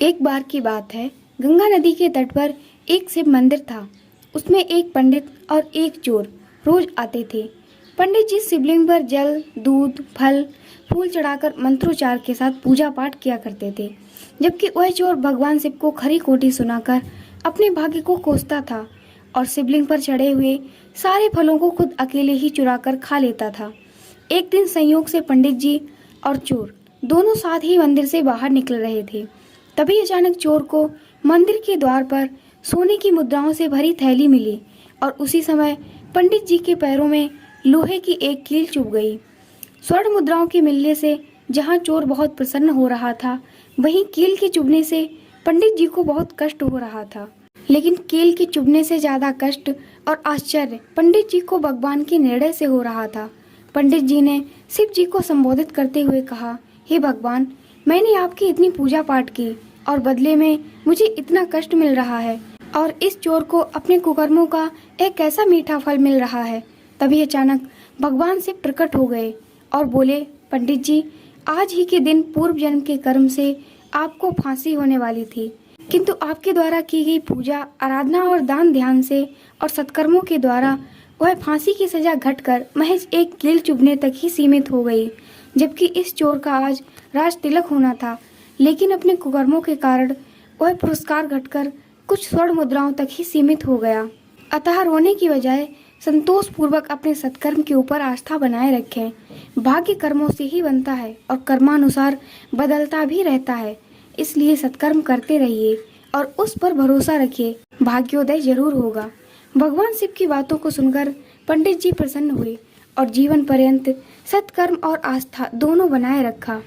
एक बार की बात है, गंगा नदी के तट पर एक शिव मंदिर था। उसमें एक पंडित और एक चोर रोज आते थे। पंडित जी शिवलिंग पर जल, दूध, फल, फूल चढ़ाकर मंत्रोच्चार के साथ पूजा पाठ किया करते थे, जबकि वह चोर भगवान शिव को खरी खोटी सुनाकर अपने भाग्य को कोसता था और शिवलिंग पर चढ़े हुए सारे फलों को खुद अकेले ही चुराकर खा लेता था। एक दिन संयोग से पंडित जी और चोर दोनों साथ ही मंदिर से बाहर निकल रहे थे। तभी अचानक चोर को मंदिर के द्वार पर सोने की मुद्राओं से भरी थैली मिली और उसी समय पंडित जी के पैरों में लोहे की एक कील चुभ गई। स्वर्ण मुद्राओं के मिलने से जहां चोर बहुत प्रसन्न हो रहा था, वहीं कील के चुभने से पंडित जी को बहुत कष्ट हो रहा था। लेकिन कील के चुभने से ज्यादा कष्ट और आश्चर्य पंडित जी को भगवान के निर्णय से हो रहा था। पंडित जी ने शिव जी को संबोधित करते हुए कहा, हे भगवान, मैंने आपकी इतनी पूजा पाठ की और बदले में मुझे इतना कष्ट मिल रहा है और इस चोर को अपने कुकर्मों का एक ऐसा मीठा फल मिल रहा है। तभी अचानक भगवान शिव प्रकट हो गए और बोले, पंडित जी, आज ही के दिन पूर्व जन्म के कर्म से आपको फांसी होने वाली थी, किंतु आपके द्वारा की गई पूजा, आराधना और दान ध्यान से और सत्कर्मों के द्वारा वह फांसी की सजा घटकर महज एक कील चुभने तक ही सीमित हो गई। जबकि इस चोर का आज राज तिलक होना था, लेकिन अपने कुकर्मों के कारण वह पुरस्कार घटकर कुछ स्वर्ण मुद्राओं तक ही सीमित हो गया। अतः रोने की बजाय संतोष पूर्वक अपने सत्कर्म के ऊपर आस्था बनाए रखें। भाग्य कर्मों से ही बनता है और कर्मानुसार बदलता भी रहता है, इसलिए सत्कर्म करते रहिए और उस पर भरोसा रखिए, भाग्योदय जरूर होगा। भगवान शिव की बातों को सुनकर पंडित जी प्रसन्न हुए और जीवन पर्यंत सत्कर्म और आस्था दोनों बनाए रखा।